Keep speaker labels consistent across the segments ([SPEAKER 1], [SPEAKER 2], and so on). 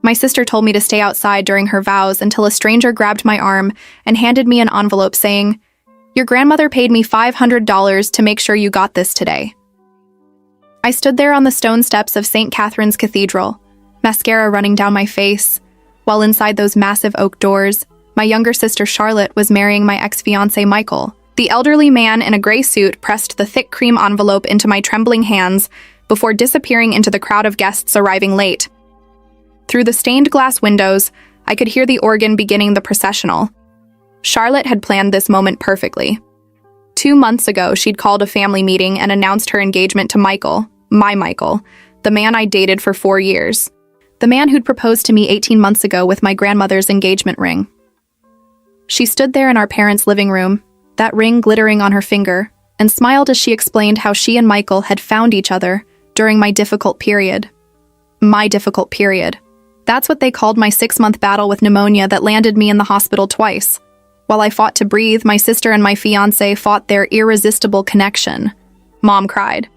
[SPEAKER 1] My sister told me to stay outside during her vows until a stranger grabbed my arm and handed me an envelope saying, "Your grandmother paid me $500 to make sure you got this today." I stood there on the stone steps of St. Catherine's Cathedral, mascara running down my face, while inside those massive oak doors, my younger sister Charlotte was marrying my ex-fiancé Michael. The elderly man in a gray suit pressed the thick cream envelope into my trembling hands before disappearing into the crowd of guests arriving late. Through the stained glass windows, I could hear the organ beginning the processional. Charlotte had planned this moment perfectly. 2 months ago, she'd called a family meeting and announced her engagement to Michael, my Michael, the man I dated for 4 years. The man who'd proposed to me 18 months ago with my grandmother's engagement ring. She stood there in our parents' living room, that ring glittering on her finger, and smiled as she explained how she and Michael had found each other during my difficult period. My difficult period. That's what they called my 6-month battle with pneumonia that landed me in the hospital twice. While I fought to breathe, my sister and my fiancé fought their irresistible connection. Mom cried.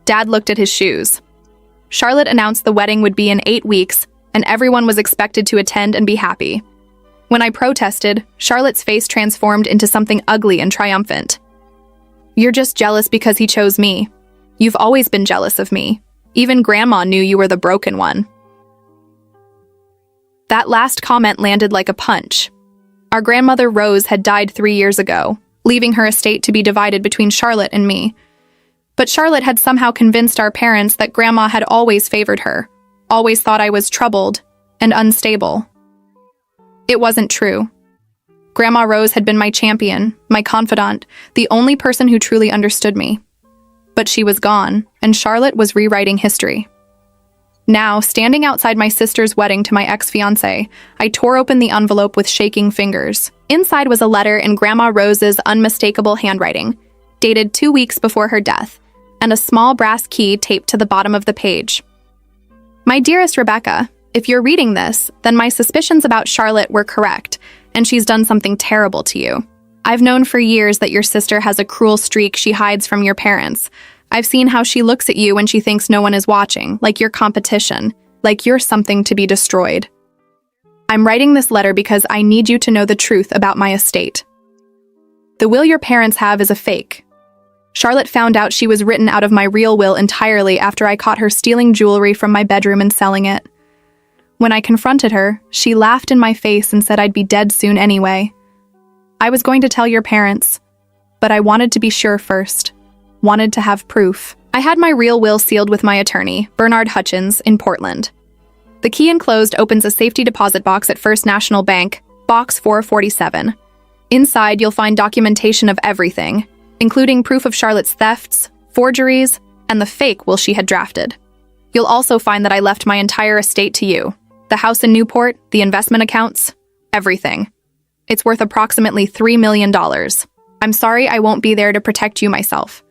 [SPEAKER 1] Dad looked at his shoes. Charlotte announced the wedding would be in 8 weeks, and everyone was expected to attend and be happy. When I protested, Charlotte's face transformed into something ugly and triumphant. "You're just jealous because he chose me. You've always been jealous of me. Even Grandma knew you were the broken one." That last comment landed like a punch. Our grandmother Rose had died 3 years ago, leaving her estate to be divided between Charlotte and me. But Charlotte had somehow convinced our parents that Grandma had always favored her, always thought I was troubled and unstable. It wasn't true. Grandma Rose had been my champion, my confidant, the only person who truly understood me. But she was gone, and Charlotte was rewriting history. Now, standing outside my sister's wedding to my ex-fiancé, I tore open the envelope with shaking fingers. Inside was a letter in Grandma Rose's unmistakable handwriting, dated 2 weeks before her death, and a small brass key taped to the bottom of the page. "My dearest Rebecca, if you're reading this, then my suspicions about Charlotte were correct, and she's done something terrible to you. I've known for years that your sister has a cruel streak she hides from your parents. I've seen how she looks at you when she thinks no one is watching, like you're competition, like you're something to be destroyed. I'm writing this letter because I need you to know the truth about my estate. The will your parents have is a fake. Charlotte found out she was written out of my real will entirely after I caught her stealing jewelry from my bedroom and selling it. When I confronted her, she laughed in my face and said I'd be dead soon anyway. I was going to tell your parents, but I wanted to be sure first. Wanted to have proof. I had my real will sealed with my attorney, Bernard Hutchins, in Portland. The key enclosed opens a safety deposit box at First National Bank, Box 447. Inside, you'll find documentation of everything, including proof of Charlotte's thefts, forgeries, and the fake will she had drafted. You'll also find that I left my entire estate to you. The house in Newport, the investment accounts, everything. It's worth approximately $3 million. I'm sorry I won't be there to protect you myself,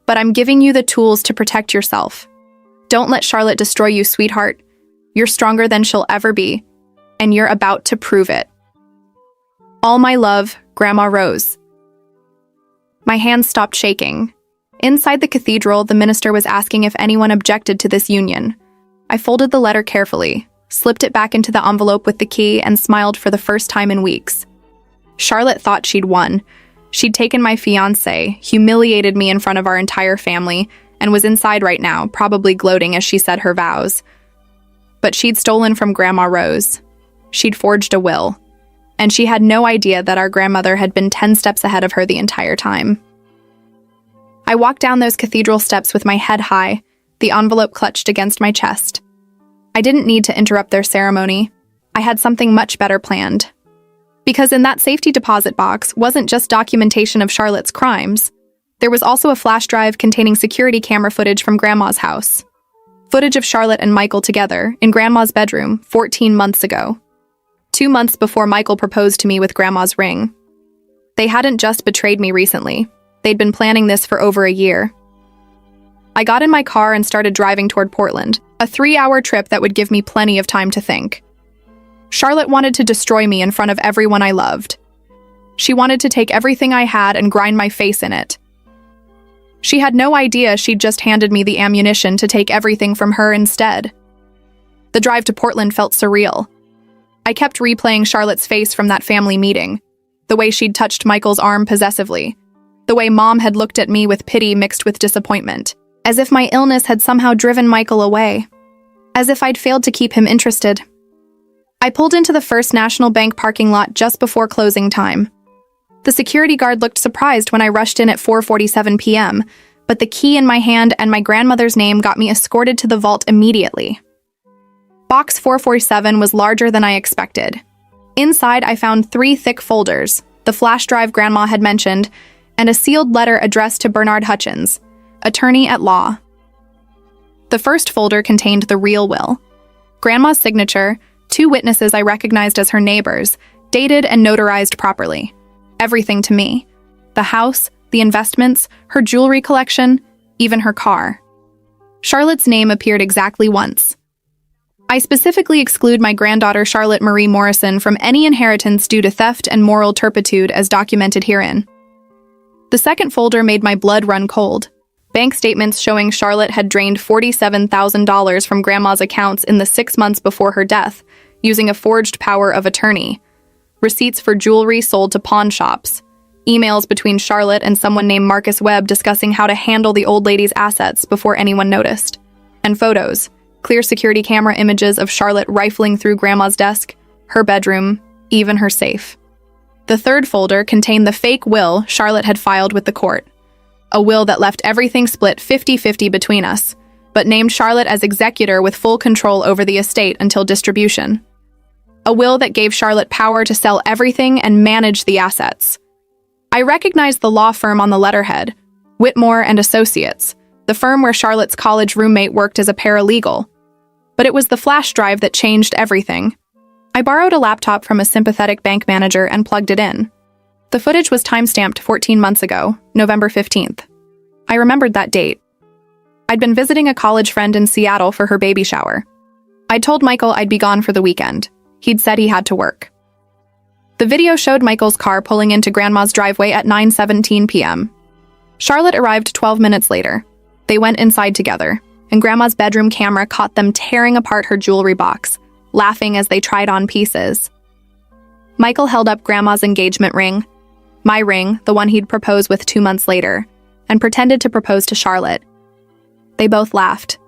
[SPEAKER 1] but I'm giving you the tools to protect yourself. Don't let Charlotte destroy you, sweetheart. You're stronger than she'll ever be, and you're about to prove it. All my love, Grandma Rose." My hands stopped shaking. Inside the cathedral, the minister was asking if anyone objected to this union. I folded the letter carefully, slipped it back into the envelope with the key, and smiled for the first time in weeks. Charlotte thought she'd won. She'd taken my fiancé, humiliated me in front of our entire family, and was inside right now, probably gloating as she said her vows. But she'd stolen from Grandma Rose. She'd forged a will. And she had no idea that our grandmother had been 10 steps ahead of her the entire time. I walked down those cathedral steps with my head high, the envelope clutched against my chest. I didn't need to interrupt their ceremony. I had something much better planned. Because in that safety deposit box wasn't just documentation of Charlotte's crimes. There was also a flash drive containing security camera footage from Grandma's house. Footage of Charlotte and Michael together in Grandma's bedroom 14 months ago. 2 months before Michael proposed to me with Grandma's ring. They hadn't just betrayed me recently. They'd been planning this for over a year. I got in my car and started driving toward Portland, a 3-hour trip that would give me plenty of time to think. Charlotte wanted to destroy me in front of everyone I loved. She wanted to take everything I had and grind my face in it. She had no idea she'd just handed me the ammunition to take everything from her instead. The drive to Portland felt surreal. I kept replaying Charlotte's face from that family meeting, the way she'd touched Michael's arm possessively, the way Mom had looked at me with pity mixed with disappointment, as if my illness had somehow driven Michael away, as if I'd failed to keep him interested. I pulled into the First National Bank parking lot just before closing time. The security guard looked surprised when I rushed in at 4:47 p.m., but the key in my hand and my grandmother's name got me escorted to the vault immediately. Box 447 was larger than I expected. Inside, I found 3 thick folders, the flash drive Grandma had mentioned, and a sealed letter addressed to Bernard Hutchins, attorney at law. The first folder contained the real will. Grandma's signature, 2 witnesses I recognized as her neighbors, dated and notarized properly. Everything to me. The house, the investments, her jewelry collection, even her car. Charlotte's name appeared exactly once. I specifically exclude my granddaughter Charlotte Marie Morrison from any inheritance due to theft and moral turpitude as documented herein. The second folder made my blood run cold. Bank statements showing Charlotte had drained $47,000 from Grandma's accounts in the 6 months before her death, using a forged power of attorney. Receipts for jewelry sold to pawn shops. Emails between Charlotte and someone named Marcus Webb discussing how to handle the old lady's assets before anyone noticed. And photos. Clear security camera images of Charlotte rifling through Grandma's desk, her bedroom, even her safe. The third folder contained the fake will Charlotte had filed with the court. A will that left everything split 50-50 between us, but named Charlotte as executor with full control over the estate until distribution. A will that gave Charlotte power to sell everything and manage the assets. I recognized the law firm on the letterhead, Whitmore and Associates, the firm where Charlotte's college roommate worked as a paralegal. But it was the flash drive that changed everything. I borrowed a laptop from a sympathetic bank manager and plugged it in. The footage was timestamped 14 months ago, November 15th. I remembered that date. I'd been visiting a college friend in Seattle for her baby shower. I'd told Michael I'd be gone for the weekend. He'd said he had to work. The video showed Michael's car pulling into Grandma's driveway at 9:17 p.m. Charlotte arrived 12 minutes later. They went inside together, and Grandma's bedroom camera caught them tearing apart her jewelry box, laughing as they tried on pieces. Michael held up Grandma's engagement ring, my ring, the one he'd propose with 2 months later, and pretended to propose to Charlotte. They both laughed.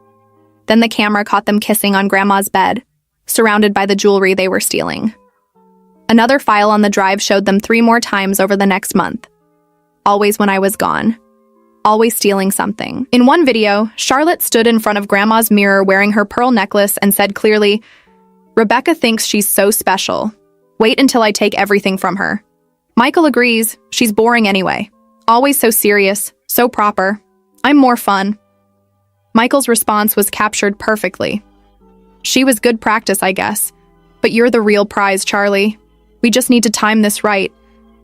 [SPEAKER 1] Then the camera caught them kissing on Grandma's bed, surrounded by the jewelry they were stealing. Another file on the drive showed them 3 more times over the next month. Always when I was gone. Always stealing something. In one video, Charlotte stood in front of Grandma's mirror wearing her pearl necklace and said clearly, "Rebecca thinks she's so special. Wait until I take everything from her." Michael agrees, she's boring anyway. Always so serious, so proper. I'm more fun. Michael's response was captured perfectly. She was good practice, I guess. But you're the real prize, Charlie. We just need to time this right.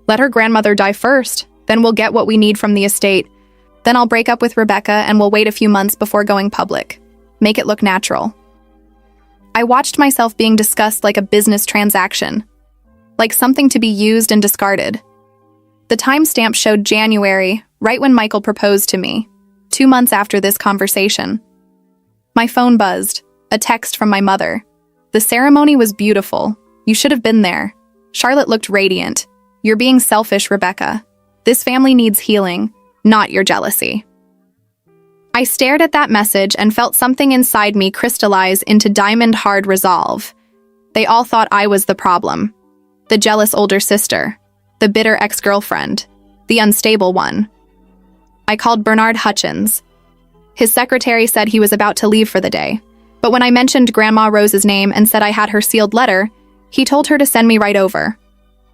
[SPEAKER 1] Let her grandmother die first, then we'll get what we need from the estate. Then I'll break up with Rebecca and we'll wait a few months before going public. Make it look natural. I watched myself being discussed like a business transaction, like something to be used and discarded. The timestamp showed January, right when Michael proposed to me, 2 months after this conversation. My phone buzzed, a text from my mother. "The ceremony was beautiful. You should have been there. Charlotte looked radiant. You're being selfish, Rebecca. This family needs healing, not your jealousy." I stared at that message and felt something inside me crystallize into diamond-hard resolve. They all thought I was the problem. The jealous older sister. The bitter ex-girlfriend. The unstable one. I called Bernard Hutchins. His secretary said he was about to leave for the day, but when I mentioned Grandma Rose's name and said I had her sealed letter, he told her to send me right over.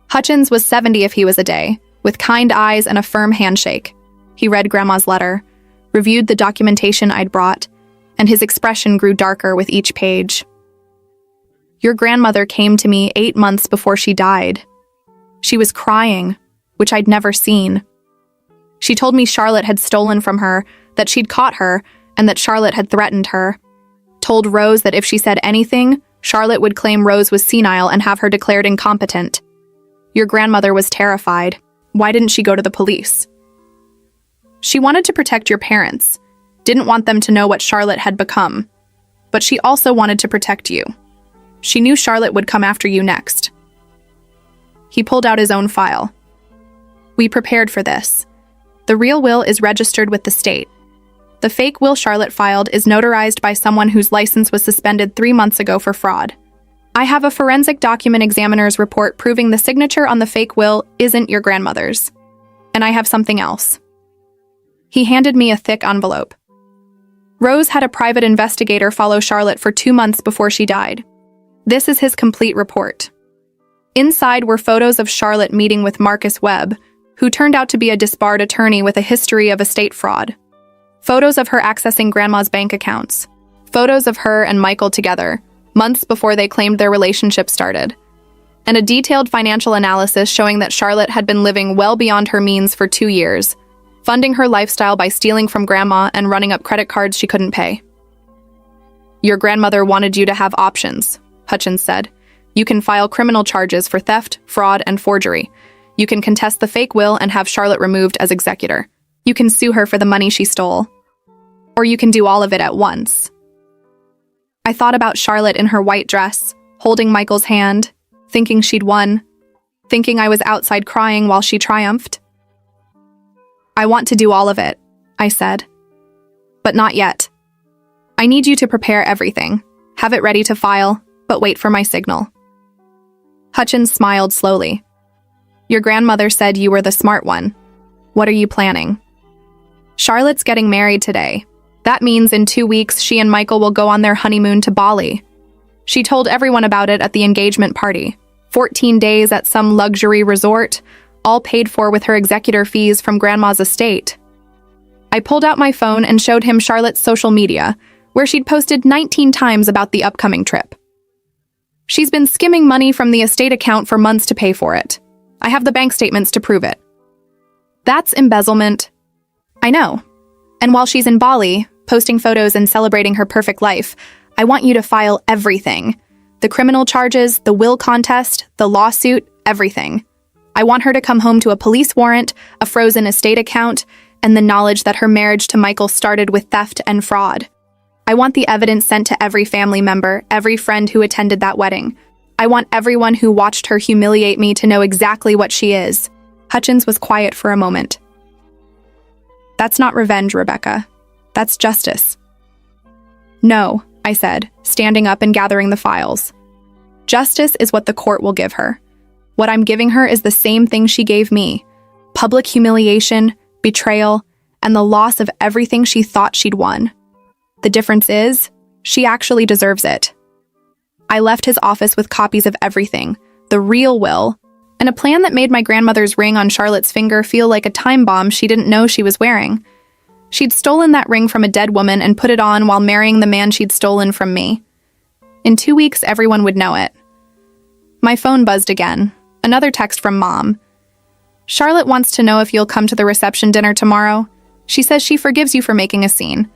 [SPEAKER 1] Hutchins was 70 if he was a day, with kind eyes and a firm handshake. He read Grandma's letter, reviewed the documentation I'd brought, and his expression grew darker with each page. "Your grandmother came to me 8 months before she died. She was crying, which I'd never seen. She told me Charlotte had stolen from her, that she'd caught her, and that Charlotte had threatened her. Told Rose that if she said anything, Charlotte would claim Rose was senile and have her declared incompetent. Your grandmother was terrified. Why didn't she go to the police? She wanted to protect your parents, didn't want them to know what Charlotte had become. but she also wanted to protect you. She knew Charlotte would come after you next. He pulled out his own file. We prepared for this. The real will is registered with the state. The fake will Charlotte filed is notarized by someone whose license was suspended 3 months ago for fraud. I have a forensic document examiner's report proving the signature on the fake will isn't your grandmother's. And I have something else. He handed me a thick envelope. Rose had a private investigator follow Charlotte for 2 months before she died. This is his complete report. Inside were photos of Charlotte meeting with Marcus Webb, who turned out to be a disbarred attorney with a history of estate fraud. Photos of her accessing Grandma's bank accounts. Photos of her and Michael together, months before they claimed their relationship started. And a detailed financial analysis showing that Charlotte had been living well beyond her means for 2 years, funding her lifestyle by stealing from Grandma and running up credit cards she couldn't pay. Your grandmother wanted you to have options, Hutchins said. You can file criminal charges for theft, fraud, and forgery. You can contest the fake will and have Charlotte removed as executor. You can sue her for the money she stole. Or you can do all of it at once. I thought about Charlotte in her white dress, holding Michael's hand, thinking she'd won, thinking I was outside crying while she triumphed. I want to do all of it, I said. But not yet. I need you to prepare everything, have it ready to file, but wait for my signal. Hutchins smiled slowly. Your grandmother said you were the smart one. What are you planning? Charlotte's getting married today. That means in 2 weeks she and Michael will go on their honeymoon to Bali. She told everyone about it at the engagement party. 14 days at some luxury resort, all paid for with her executor fees from Grandma's estate. I pulled out my phone and showed him Charlotte's social media, where she'd posted 19 times about the upcoming trip. She's been skimming money from the estate account for months to pay for it. I have the bank statements to prove it. That's embezzlement. I know. And while she's in Bali, posting photos and celebrating her perfect life, I want you to file everything. The criminal charges, the will contest, the lawsuit, everything. I want her to come home to a police warrant, a frozen estate account, and the knowledge that her marriage to Michael started with theft and fraud. I want the evidence sent to every family member, every friend who attended that wedding. I want everyone who watched her humiliate me to know exactly what she is. Hutchins was quiet for a moment. That's not revenge, Rebecca. That's justice. No, I said, standing up and gathering the files. Justice is what the court will give her. What I'm giving her is the same thing she gave me. Public humiliation, betrayal, and the loss of everything she thought she'd won. The difference is, she actually deserves it. I left his office with copies of everything, the real will, and a plan that made my grandmother's ring on Charlotte's finger feel like a time bomb she didn't know she was wearing. She'd stolen that ring from a dead woman and put it on while marrying the man she'd stolen from me. In 2 weeks, everyone would know it. My phone buzzed again. Another text from Mom. Charlotte wants to know if you'll come to the reception dinner tomorrow. She says she forgives you for making a scene.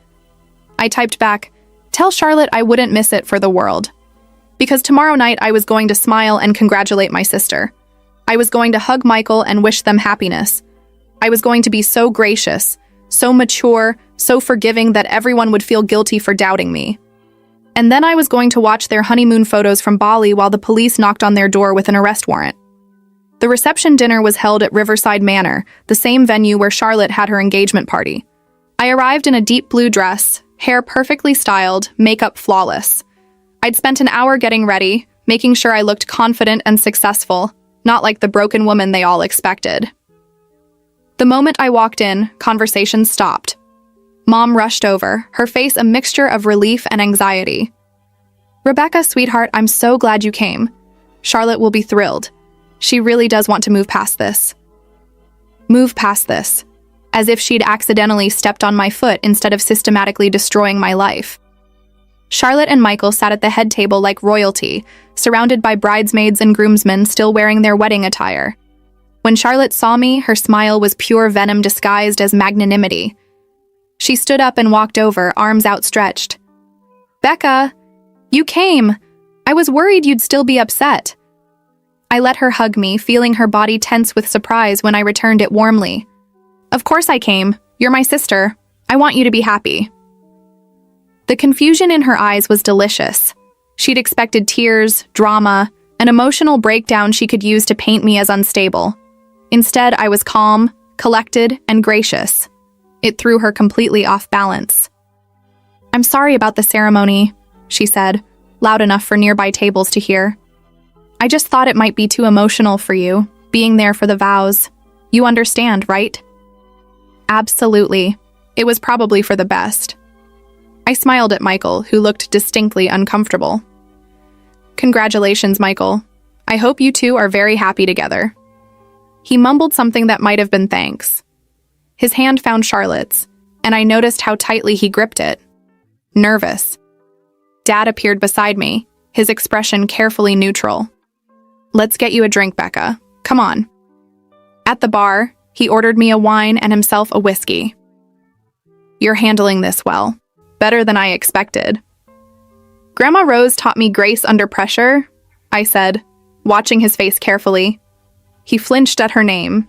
[SPEAKER 1] I typed back, tell Charlotte I wouldn't miss it for the world. Because tomorrow night I was going to smile and congratulate my sister. I was going to hug Michael and wish them happiness. I was going to be so gracious, so mature, so forgiving that everyone would feel guilty for doubting me. And then I was going to watch their honeymoon photos from Bali while the police knocked on their door with an arrest warrant. The reception dinner was held at Riverside Manor, the same venue where Charlotte had her engagement party. I arrived in a deep blue dress, hair perfectly styled, makeup flawless. I'd spent an hour getting ready, making sure I looked confident and successful, not like the broken woman they all expected. The moment I walked in, conversation stopped. Mom rushed over, her face a mixture of relief and anxiety. Rebecca, sweetheart, I'm so glad you came. Charlotte will be thrilled. She really does want to move past this. Move past this. As if she'd accidentally stepped on my foot instead of systematically destroying my life. Charlotte and Michael sat at the head table like royalty, surrounded by bridesmaids and groomsmen still wearing their wedding attire. When Charlotte saw me, her smile was pure venom disguised as magnanimity. She stood up and walked over, arms outstretched. Becca, you came. I was worried you'd still be upset. I let her hug me, feeling her body tense with surprise when I returned it warmly. Of course I came. You're my sister. I want you to be happy. The confusion in her eyes was delicious. She'd expected tears, drama, an emotional breakdown she could use to paint me as unstable. Instead, I was calm, collected, and gracious. It threw her completely off balance. "I'm sorry about the ceremony," she said, loud enough for nearby tables to hear. "I just thought it might be too emotional for you, being there for the vows. You understand, right?" "Absolutely. It was probably for the best." I smiled at Michael, who looked distinctly uncomfortable. "Congratulations, Michael. I hope you two are very happy together." He mumbled something that might have been thanks. His hand found Charlotte's, and I noticed how tightly he gripped it. Nervous. Dad appeared beside me, his expression carefully neutral. "Let's get you a drink, Becca. Come on." At the bar, he ordered me a wine and himself a whiskey. "You're handling this well. Better than I expected." "Grandma Rose taught me grace under pressure," I said, watching his face carefully. He flinched at her name.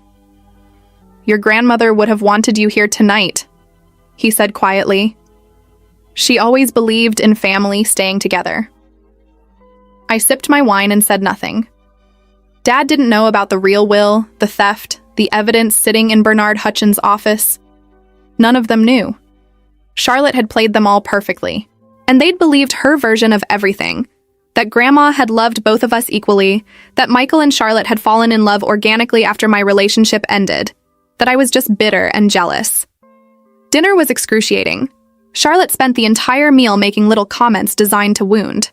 [SPEAKER 1] "Your grandmother would have wanted you here tonight," he said quietly. "She always believed in family staying together." I sipped my wine and said nothing. Dad didn't know about the real will, the theft, the evidence sitting in Bernard Hutchins' office. None of them knew. Charlotte had played them all perfectly, and they'd believed her version of everything. That Grandma had loved both of us equally, that Michael and Charlotte had fallen in love organically after my relationship ended, that I was just bitter and jealous. Dinner was excruciating. Charlotte spent the entire meal making little comments designed to wound.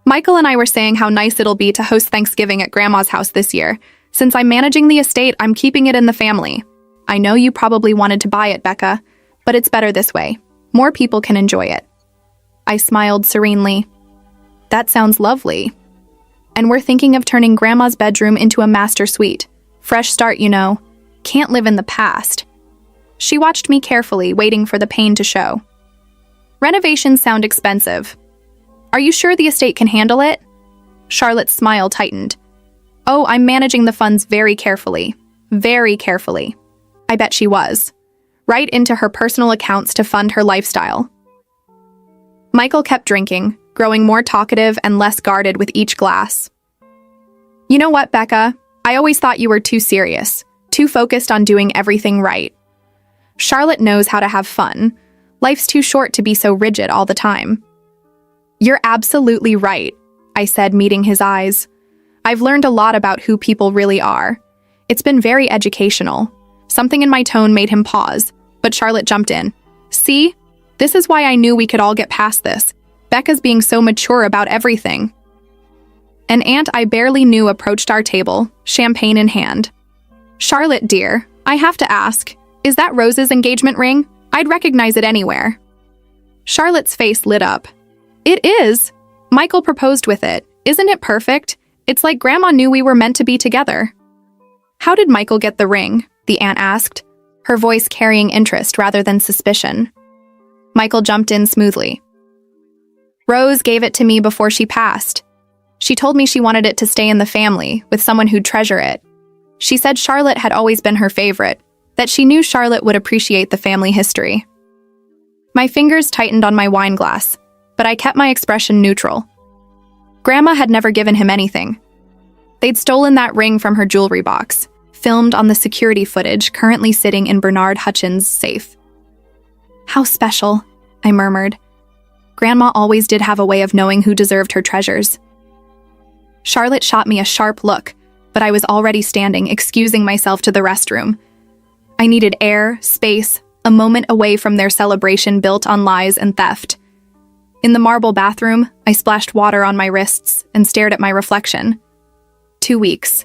[SPEAKER 1] Michael and I were saying how nice it'll be to host Thanksgiving at Grandma's house this year. Since I'm managing the estate, I'm keeping it in the family. I know you probably wanted to buy it, Becca, but it's better this way. More people can enjoy it. I smiled serenely. That sounds lovely. And we're thinking of turning Grandma's bedroom into a master suite. Fresh start, you know. Can't live in the past. She watched me carefully, waiting for the pain to show. Renovations sound expensive. Are you sure the estate can handle it? Charlotte's smile tightened. Oh, I'm managing the funds very carefully. Very carefully. I bet she was. Right into her personal accounts to fund her lifestyle. Michael kept drinking, growing more talkative and less guarded with each glass. You know what, Becca? I always thought you were too serious, too focused on doing everything right. Charlotte knows how to have fun. Life's too short to be so rigid all the time. You're absolutely right, I said, meeting his eyes. I've learned a lot about who people really are. It's been very educational. Something in my tone made him pause, but Charlotte jumped in. See? This is why I knew we could all get past this. Becca's being so mature about everything. An aunt I barely knew approached our table, champagne in hand. Charlotte, dear, I have to ask, is that Rose's engagement ring? I'd recognize it anywhere. Charlotte's face lit up. It is. Michael proposed with it. Isn't it perfect? It's like Grandma knew we were meant to be together. How did Michael get the ring? The aunt asked, her voice carrying interest rather than suspicion. Michael jumped in smoothly. Rose gave it to me before she passed. She told me she wanted it to stay in the family, with someone who'd treasure it. She said Charlotte had always been her favorite, that she knew Charlotte would appreciate the family history. My fingers tightened on my wine glass, but I kept my expression neutral. Grandma had never given him anything. They'd stolen that ring from her jewelry box, filmed on the security footage currently sitting in Bernard Hutchins' safe. How special, I murmured. Grandma always did have a way of knowing who deserved her treasures. Charlotte shot me a sharp look, but I was already standing, excusing myself to the restroom. I needed air, space, a moment away from their celebration built on lies and theft. In the marble bathroom, I splashed water on my wrists and stared at my reflection. 2 weeks.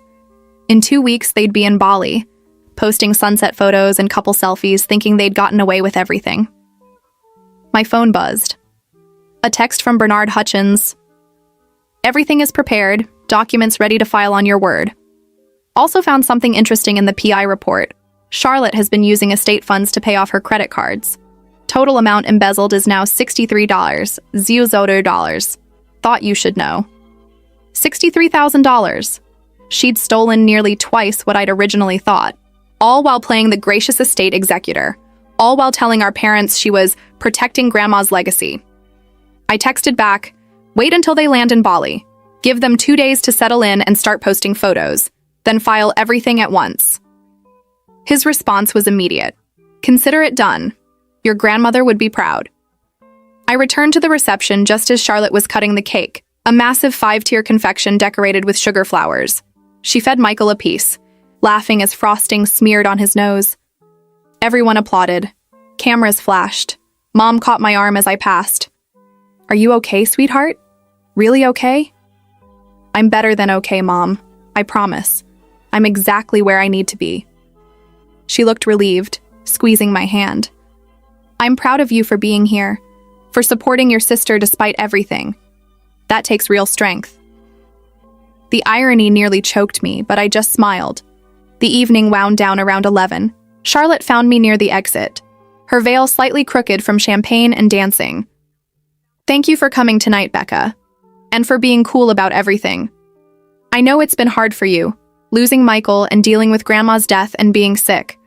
[SPEAKER 1] In 2 weeks, they'd be in Bali, posting sunset photos and couple selfies, thinking they'd gotten away with everything. My phone buzzed. A text from Bernard Hutchins. Everything is prepared, documents ready to file on your word. Also found something interesting in the PI report. Charlotte has been using estate funds to pay off her credit cards. Total amount embezzled is now $63. $0. Thought you should know. $63,000. She'd stolen nearly twice what I'd originally thought, all while playing the gracious estate executor, all while telling our parents she was protecting Grandma's legacy. I texted back, "Wait until they land in Bali. Give them 2 days to settle in and start posting photos. Then file everything at once." His response was immediate. "Consider it done. Your grandmother would be proud." I returned to the reception just as Charlotte was cutting the cake, a massive 5-tier confection decorated with sugar flowers. She fed Michael a piece, laughing as frosting smeared on his nose. Everyone applauded. Cameras flashed. Mom caught my arm as I passed. "Are you okay, sweetheart? Really okay?" "I'm better than okay, Mom. I promise. I'm exactly where I need to be." She looked relieved, squeezing my hand. "I'm proud of you for being here, for supporting your sister despite everything. That takes real strength." The irony nearly choked me, but I just smiled. The evening wound down around 11. Charlotte found me near the exit, her veil slightly crooked from champagne and dancing. "Thank you for coming tonight, Becca, and for being cool about everything. I know it's been hard for you, losing Michael and dealing with Grandma's death and being sick.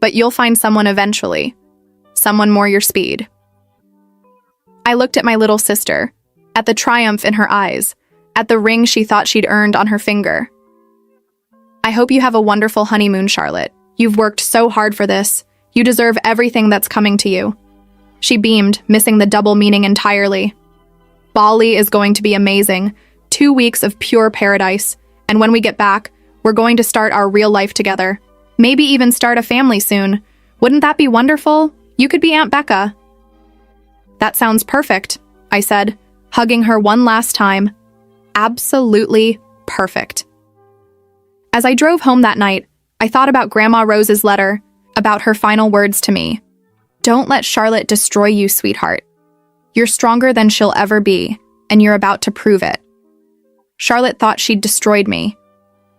[SPEAKER 1] But you'll find someone eventually. Someone more your speed." I looked at my little sister, at the triumph in her eyes, at the ring she thought she'd earned on her finger. "I hope you have a wonderful honeymoon, Charlotte. You've worked so hard for this. You deserve everything that's coming to you." She beamed, missing the double meaning entirely. "Bali is going to be amazing. 2 weeks of pure paradise. And when we get back, we're going to start our real life together. Maybe even start a family soon. Wouldn't that be wonderful? You could be Aunt Becca." "That sounds perfect," I said, hugging her one last time. Absolutely perfect. As I drove home that night, I thought about Grandma Rose's letter, about her final words to me. "Don't let Charlotte destroy you, sweetheart. You're stronger than she'll ever be, and you're about to prove it." Charlotte thought she'd destroyed me.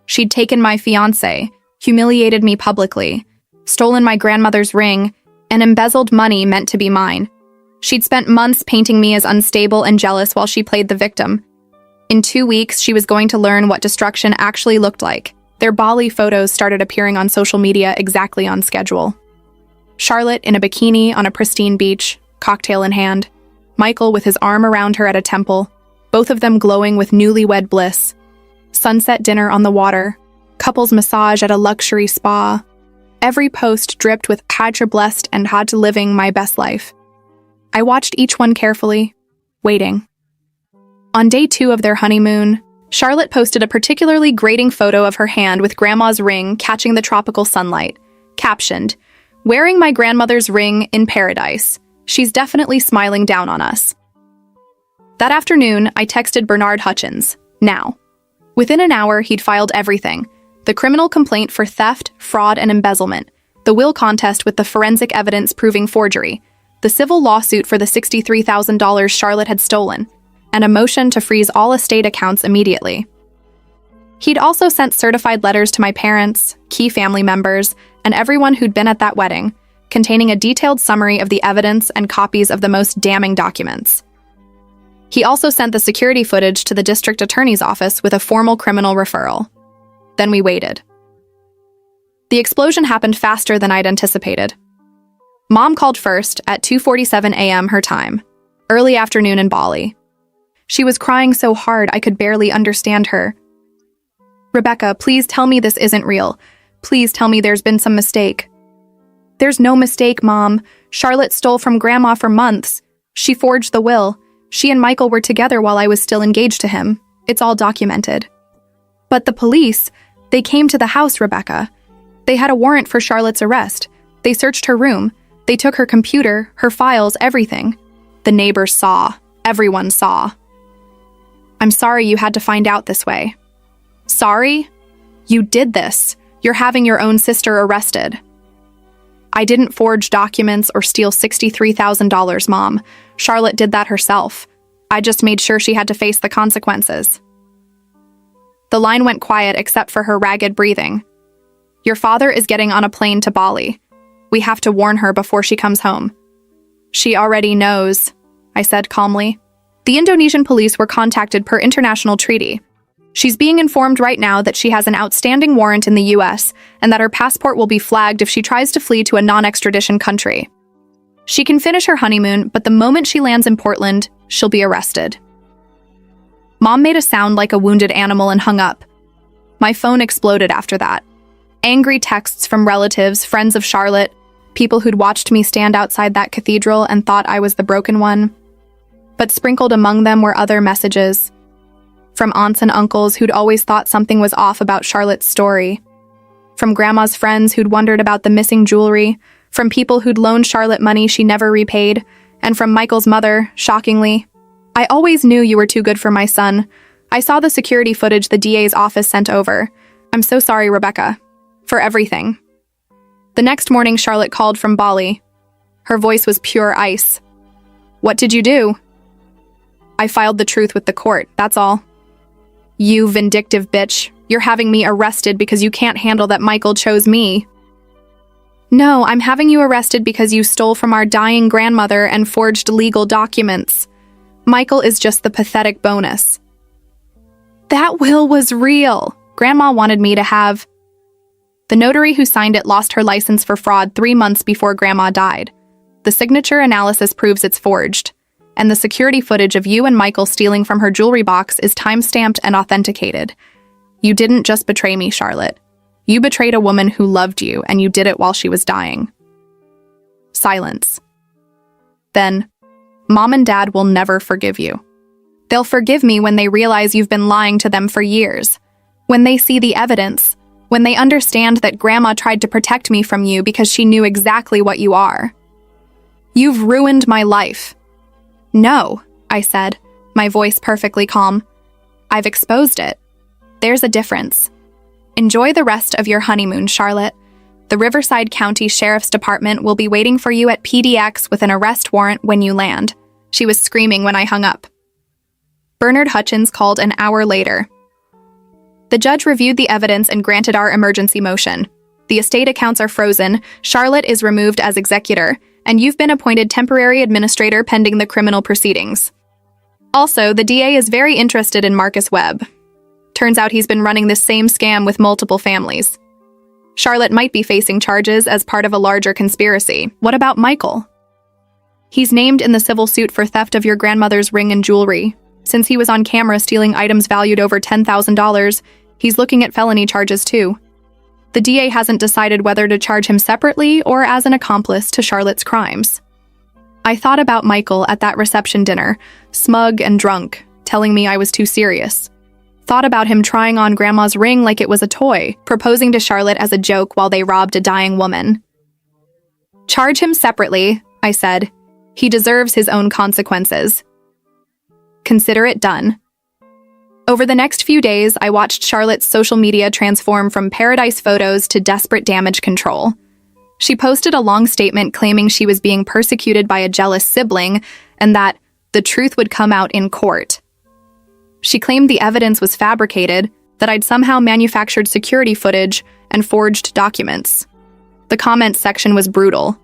[SPEAKER 1] She'd taken my fiancé, humiliated me publicly, stolen my grandmother's ring, and embezzled money meant to be mine. She'd spent months painting me as unstable and jealous while she played the victim. In 2 weeks, she was going to learn what destruction actually looked like. Their Bali photos started appearing on social media exactly on schedule. Charlotte in a bikini on a pristine beach, cocktail in hand. Michael with his arm around her at a temple, both of them glowing with newlywed bliss. Sunset dinner on the water, couples massage at a luxury spa. Every post dripped with "had you blessed and had to living my best life." I watched each one carefully, waiting. On day 2 of their honeymoon, Charlotte posted a particularly grating photo of her hand with Grandma's ring catching the tropical sunlight, captioned, "Wearing my grandmother's ring in paradise. She's definitely smiling down on us." That afternoon, I texted Bernard Hutchins, now. Within an hour, he'd filed everything: the criminal complaint for theft, fraud, and embezzlement, the will contest with the forensic evidence proving forgery, the civil lawsuit for the $63,000 Charlotte had stolen, and a motion to freeze all estate accounts immediately. He'd also sent certified letters to my parents, key family members, and everyone who'd been at that wedding, containing a detailed summary of the evidence and copies of the most damning documents. He also sent the security footage to the district attorney's office with a formal criminal referral. Then we waited. The explosion happened faster than I'd anticipated. Mom called first at 2:47 a.m. her time, early afternoon in Bali. She was crying so hard I could barely understand her. "Rebecca, please tell me this isn't real. Please tell me there's been some mistake." "There's no mistake, Mom. Charlotte stole from Grandma for months. She forged the will. She and Michael were together while I was still engaged to him. It's all documented." "But the police, they came to the house, Rebecca. They had a warrant for Charlotte's arrest. They searched her room. They took her computer, her files, everything. The neighbors saw. Everyone saw." "I'm sorry you had to find out this way." "Sorry? You did this. You're having your own sister arrested." "I didn't forge documents or steal $63,000, Mom. Charlotte did that herself. I just made sure she had to face the consequences." The line went quiet except for her ragged breathing. "Your father is getting on a plane to Bali. We have to warn her before she comes home." "She already knows," I said calmly. "The Indonesian police were contacted per international treaty. She's being informed right now that she has an outstanding warrant in the US and that her passport will be flagged if she tries to flee to a non-extradition country. She can finish her honeymoon, but the moment she lands in Portland, she'll be arrested." Mom made a sound like a wounded animal and hung up. My phone exploded after that. Angry texts from relatives, friends of Charlotte, people who'd watched me stand outside that cathedral and thought I was the broken one. But sprinkled among them were other messages. From aunts and uncles who'd always thought something was off about Charlotte's story. From Grandma's friends who'd wondered about the missing jewelry. From people who'd loaned Charlotte money she never repaid. And from Michael's mother, shockingly. "I always knew you were too good for my son. I saw the security footage the DA's office sent over. I'm so sorry, Rebecca. For everything." The next morning, Charlotte called from Bali. Her voice was pure ice. "What did you do?" "I filed the truth with the court, that's all." "You vindictive bitch. You're having me arrested because you can't handle that Michael chose me." "No, I'm having you arrested because you stole from our dying grandmother and forged legal documents. Michael is just the pathetic bonus." "That will was real. Grandma wanted me to have..." The notary who signed it lost her license for fraud 3 months before Grandma died. The signature analysis proves it's forged. And the security footage of you and Michael stealing from her jewelry box is time-stamped and authenticated. You didn't just betray me, Charlotte. You betrayed a woman who loved you, and you did it while she was dying. Silence. Then, Mom and Dad will never forgive you. They'll forgive me when they realize you've been lying to them for years. When they see the evidence. When they understand that Grandma tried to protect me from you because she knew exactly what you are. You've ruined my life. "No," I said, my voice perfectly calm. "I've exposed it. There's a difference. Enjoy the rest of your honeymoon, Charlotte. The Riverside County Sheriff's Department will be waiting for you at PDX with an arrest warrant when you land." She was screaming when I hung up. Bernard Hutchins called an hour later. The judge reviewed the evidence and granted our emergency motion. The estate accounts are frozen, Charlotte is removed as executor, and you've been appointed temporary administrator pending the criminal proceedings. Also, the DA is very interested in Marcus Webb. Turns out he's been running this same scam with multiple families. Charlotte might be facing charges as part of a larger conspiracy. What about Michael? He's named in the civil suit for theft of your grandmother's ring and jewelry. Since he was on camera stealing items valued over $10,000, he's looking at felony charges too. The DA hasn't decided whether to charge him separately or as an accomplice to Charlotte's crimes. I thought about Michael at that reception dinner, smug and drunk, telling me I was too serious. Thought about him trying on Grandma's ring like it was a toy, proposing to Charlotte as a joke while they robbed a dying woman. "Charge him separately," I said. "He deserves his own consequences." Consider it done. Over the next few days, I watched Charlotte's social media transform from paradise photos to desperate damage control. She posted a long statement claiming she was being persecuted by a jealous sibling and that the truth would come out in court. She claimed the evidence was fabricated, that I'd somehow manufactured security footage and forged documents. The comments section was brutal.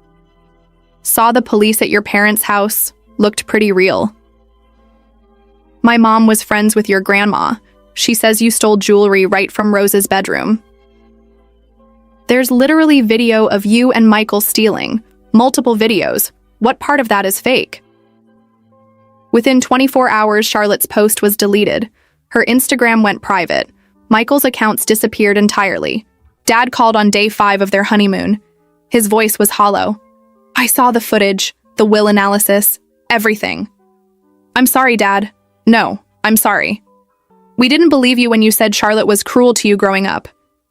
[SPEAKER 1] "Saw the police at your parents' house. Looked pretty real. My mom was friends with your grandma. She says you stole jewelry right from Rose's bedroom." There's literally video of you and Michael stealing. Multiple videos. What part of that is fake? Within 24 hours, Charlotte's post was deleted. Her Instagram went private. Michael's accounts disappeared entirely. Dad called on day 5 of their honeymoon. His voice was hollow. "I saw the footage, the will analysis, everything. I'm sorry, Dad. No, I'm sorry. We didn't believe you when you said Charlotte was cruel to you growing up.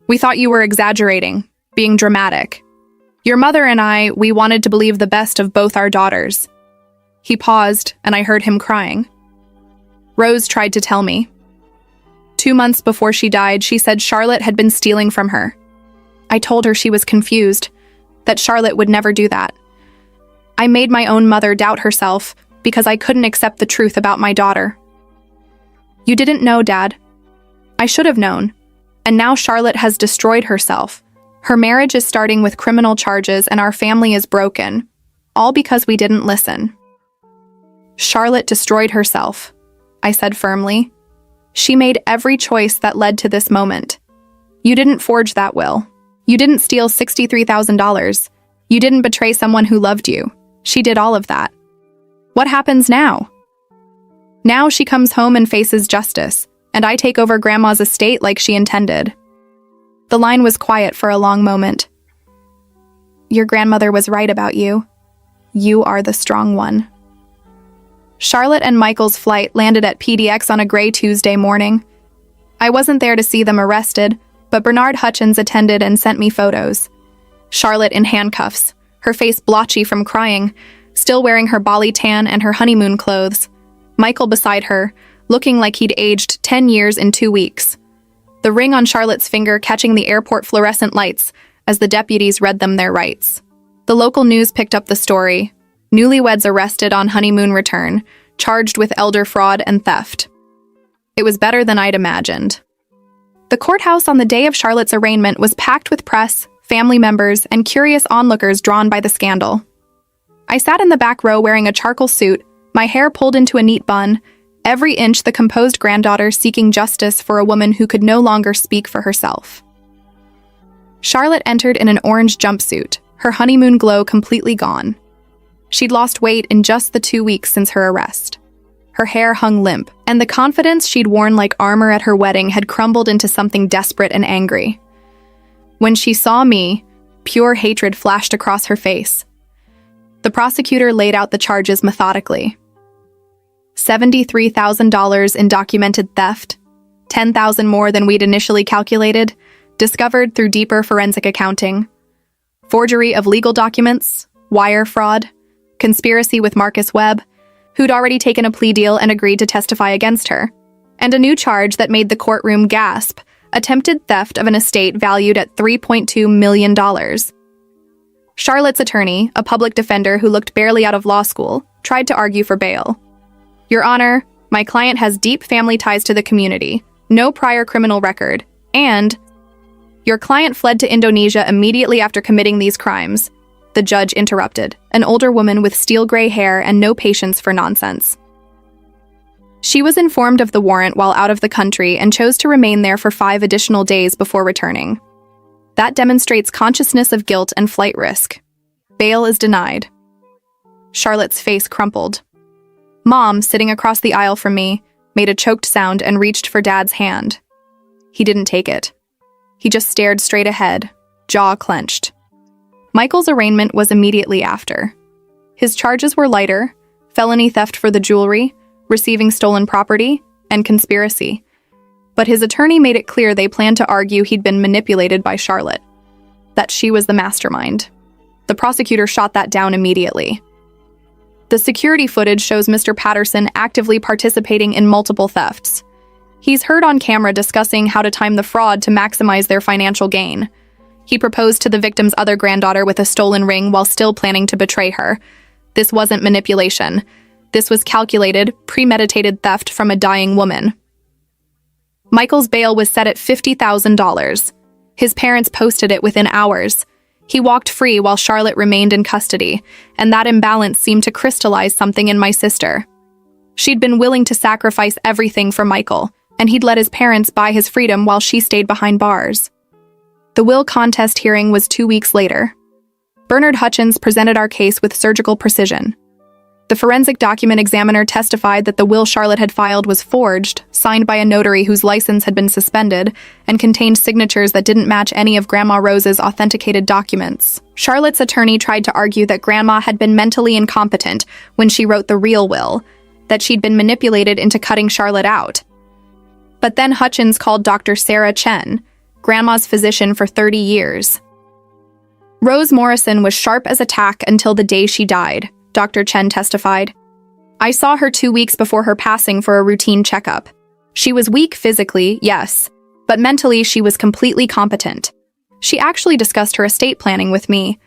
[SPEAKER 1] We thought you were exaggerating, being dramatic. Your mother and I, we wanted to believe the best of both our daughters." He paused, and I heard him crying. "Rose tried to tell me. 2 months before she died, she said Charlotte had been stealing from her. I told her she was confused, that Charlotte would never do that. I made my own mother doubt herself because I couldn't accept the truth about my daughter. You didn't know, Dad. I should have known. And now Charlotte has destroyed herself. Her marriage is starting with criminal charges and our family is broken. All because we didn't listen." "Charlotte destroyed herself," I said firmly. "She made every choice that led to this moment. You didn't forge that will. You didn't steal $63,000. You didn't betray someone who loved you. She did all of that. What happens now? Now she comes home and faces justice, and I take over Grandma's estate like she intended. The line was quiet for a long moment. Your grandmother was right about you. You are the strong one. Charlotte and Michael's flight landed at PDX on a gray Tuesday morning. I wasn't there to see them arrested, but Bernard Hutchins attended and sent me photos. Charlotte in handcuffs, her face blotchy from crying, still wearing her Bali tan and her honeymoon clothes. Michael beside her, looking like he'd aged 10 years in 2 weeks. The ring on Charlotte's finger catching the airport fluorescent lights as the deputies read them their rights. The local news picked up the story. Newlyweds arrested on honeymoon return, charged with elder fraud and theft. It was better than I'd imagined. The courthouse on the day of Charlotte's arraignment was packed with press, family members, and curious onlookers drawn by the scandal. I sat in the back row wearing a charcoal suit, my hair pulled into a neat bun, every inch the composed granddaughter seeking justice for a woman who could no longer speak for herself. Charlotte entered in an orange jumpsuit, her honeymoon glow completely gone. She'd lost weight in just the 2 weeks since her arrest. Her hair hung limp, and the confidence she'd worn like armor at her wedding had crumbled into something desperate and angry. When she saw me, pure hatred flashed across her face. The prosecutor laid out the charges methodically. $73,000 in documented theft, $10,000 more than we'd initially calculated, discovered through deeper forensic accounting, forgery of legal documents, wire fraud, conspiracy with Marcus Webb, who'd already taken a plea deal and agreed to testify against her, and a new charge that made the courtroom gasp, attempted theft of an estate valued at $3.2 million. Charlotte's attorney, a public defender who looked barely out of law school, tried to argue for bail. Your Honor, my client has deep family ties to the community, no prior criminal record, and your client fled to Indonesia immediately after committing these crimes. The judge interrupted, an older woman with steel gray hair and no patience for nonsense. She was informed of the warrant while out of the country and chose to remain there for 5 additional days before returning. That demonstrates consciousness of guilt and flight risk. Bail is denied. Charlotte's face crumpled. Mom, sitting across the aisle from me, made a choked sound and reached for Dad's hand. He didn't take it. He just stared straight ahead, jaw clenched. Michael's arraignment was immediately after. His charges were lighter: felony theft for the jewelry, receiving stolen property, and conspiracy. But his attorney made it clear they planned to argue he'd been manipulated by Charlotte, that she was the mastermind. The prosecutor shot that down immediately. The security footage shows Mr. Patterson actively participating in multiple thefts. He's heard on camera discussing how to time the fraud to maximize their financial gain. He proposed to the victim's other granddaughter with a stolen ring while still planning to betray her. This wasn't manipulation. This was calculated, premeditated theft from a dying woman. Michael's bail was set at $50,000. His parents posted it within hours. He walked free while Charlotte remained in custody, and that imbalance seemed to crystallize something in my sister. She'd been willing to sacrifice everything for Michael, and he'd let his parents buy his freedom while she stayed behind bars. The will contest hearing was 2 weeks later. Bernard Hutchins presented our case with surgical precision. The forensic document examiner testified that the will Charlotte had filed was forged, signed by a notary whose license had been suspended, and contained signatures that didn't match any of Grandma Rose's authenticated documents. Charlotte's attorney tried to argue that Grandma had been mentally incompetent when she wrote the real will, that she'd been manipulated into cutting Charlotte out. But then Hutchins called Dr. Sarah Chen, Grandma's physician for 30 years. Rose Morrison was sharp as a tack until the day she died, Dr. Chen testified. I saw her 2 weeks before her passing for a routine checkup. She was weak physically, yes, but mentally she was completely competent. She actually discussed her estate planning with me,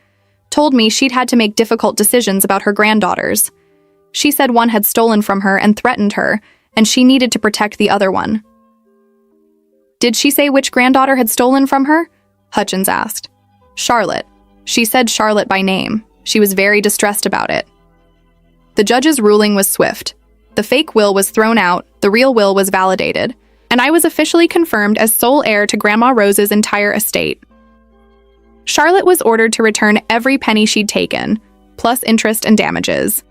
[SPEAKER 1] told me she'd had to make difficult decisions about her granddaughters. She said one had stolen from her and threatened her, and she needed to protect the other one. Did she say which granddaughter had stolen from her? Hutchins asked. Charlotte. She said Charlotte by name. She was very distressed about it. The judge's ruling was swift. The fake will was thrown out, the real will was validated, and I was officially confirmed as sole heir to Grandma Rose's entire estate. Charlotte was ordered to return every penny she'd taken, plus interest and damages.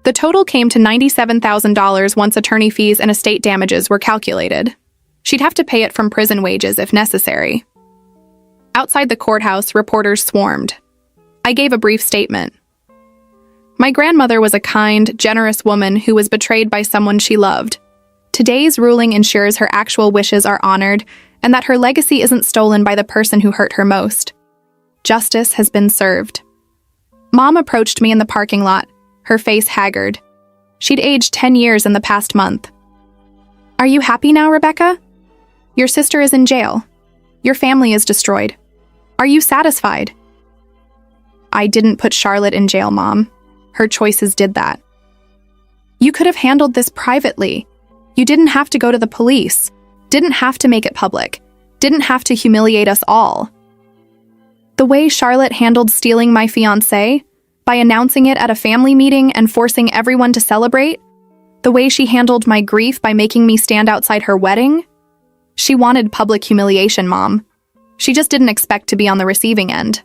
[SPEAKER 1] The total came to $97,000 once attorney fees and estate damages were calculated. She'd have to pay it from prison wages if necessary. Outside the courthouse, reporters swarmed. I gave a brief statement. My grandmother was a kind, generous woman who was betrayed by someone she loved. Today's ruling ensures her actual wishes are honored and that her legacy isn't stolen by the person who hurt her most. Justice has been served. Mom approached me in the parking lot, her face haggard. She'd aged 10 years in the past month. Are you happy now, Rebecca? Your sister is in jail. Your family is destroyed. Are you satisfied? I didn't put Charlotte in jail, Mom. Her choices did that. You could have handled this privately. You didn't have to go to the police. Didn't have to make it public. Didn't have to humiliate us all. The way Charlotte handled stealing my fiancé, by announcing it at a family meeting and forcing everyone to celebrate, the way she handled my grief by making me stand outside her wedding, she wanted public humiliation, Mom. She just didn't expect to be on the receiving end.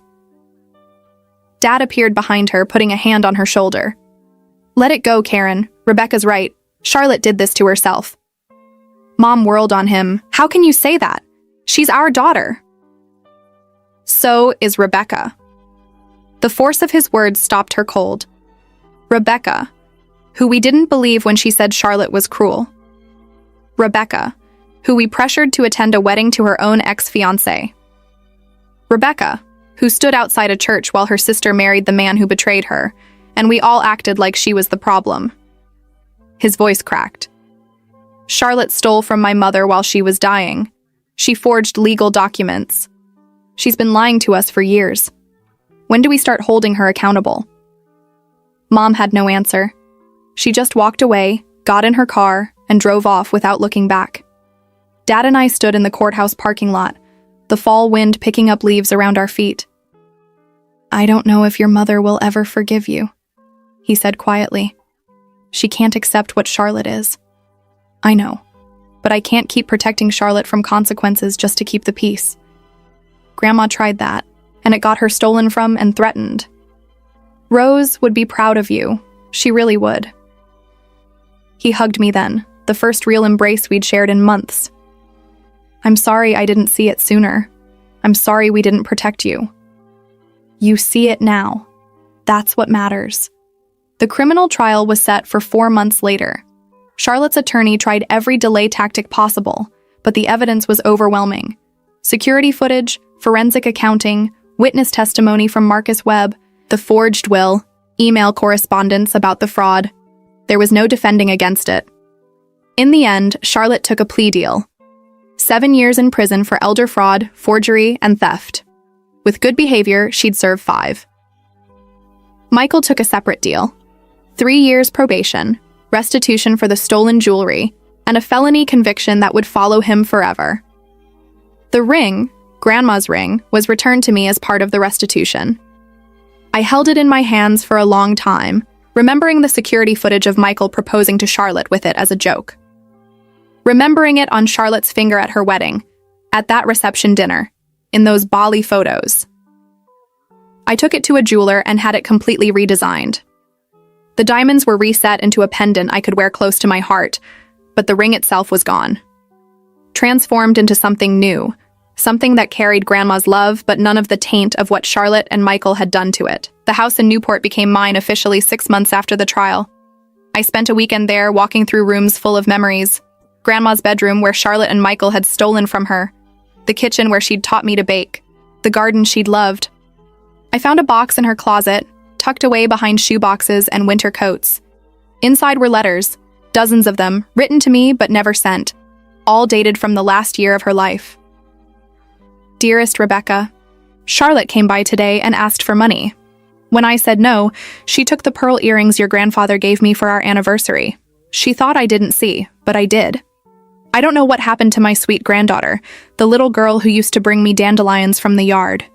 [SPEAKER 1] Dad appeared behind her, putting a hand on her shoulder. Let it go, Karen. Rebecca's right. Charlotte did this to herself. Mom whirled on him. How can you say that? She's our daughter. So is Rebecca. The force of his words stopped her cold. Rebecca, who we didn't believe when she said Charlotte was cruel. Rebecca, who we pressured to attend a wedding to her own ex-fiancé. Rebecca, who stood outside a church while her sister married the man who betrayed her, and we all acted like she was the problem. His voice cracked. Charlotte stole from my mother while she was dying. She forged legal documents. She's been lying to us for years. When do we start holding her accountable? Mom had no answer. She just walked away, got in her car, and drove off without looking back. Dad and I stood in the courthouse parking lot, the fall wind picking up leaves around our feet. I don't know if your mother will ever forgive you, he said quietly. She can't accept what Charlotte is. I know, but I can't keep protecting Charlotte from consequences just to keep the peace. Grandma tried that, and it got her stolen from and threatened. Rose would be proud of you. She really would. He hugged me then, the first real embrace we'd shared in months. I'm sorry I didn't see it sooner. I'm sorry we didn't protect you. You see it now. That's what matters. The criminal trial was set for 4 months later. Charlotte's attorney tried every delay tactic possible, but the evidence was overwhelming. Security footage, forensic accounting, witness testimony from Marcus Webb, the forged will, email correspondence about the fraud. There was no defending against it. In the end, Charlotte took a plea deal. 7 years in prison for elder fraud, forgery, and theft. With good behavior, she'd serve 5. Michael took a separate deal. 3 years probation, restitution for the stolen jewelry, and a felony conviction that would follow him forever. The ring, Grandma's ring, was returned to me as part of the restitution. I held it in my hands for a long time, remembering the security footage of Michael proposing to Charlotte with it as a joke. Remembering it on Charlotte's finger at her wedding, at that reception dinner, in those Bali photos. I took it to a jeweler and had it completely redesigned. The diamonds were reset into a pendant I could wear close to my heart, but the ring itself was gone. Transformed into something new, something that carried Grandma's love but none of the taint of what Charlotte and Michael had done to it. The house in Newport became mine officially 6 months after the trial. I spent a weekend there walking through rooms full of memories. Grandma's bedroom where Charlotte and Michael had stolen from her. The kitchen where she'd taught me to bake. The garden she'd loved. I found a box in her closet, tucked away behind shoeboxes and winter coats. Inside were letters, dozens of them, written to me but never sent, all dated from the last year of her life. Dearest Rebecca, Charlotte came by today and asked for money. When I said no, she took the pearl earrings your grandfather gave me for our anniversary. She thought I didn't see, but I did. I don't know what happened to my sweet granddaughter, the little girl who used to bring me dandelions from the yard.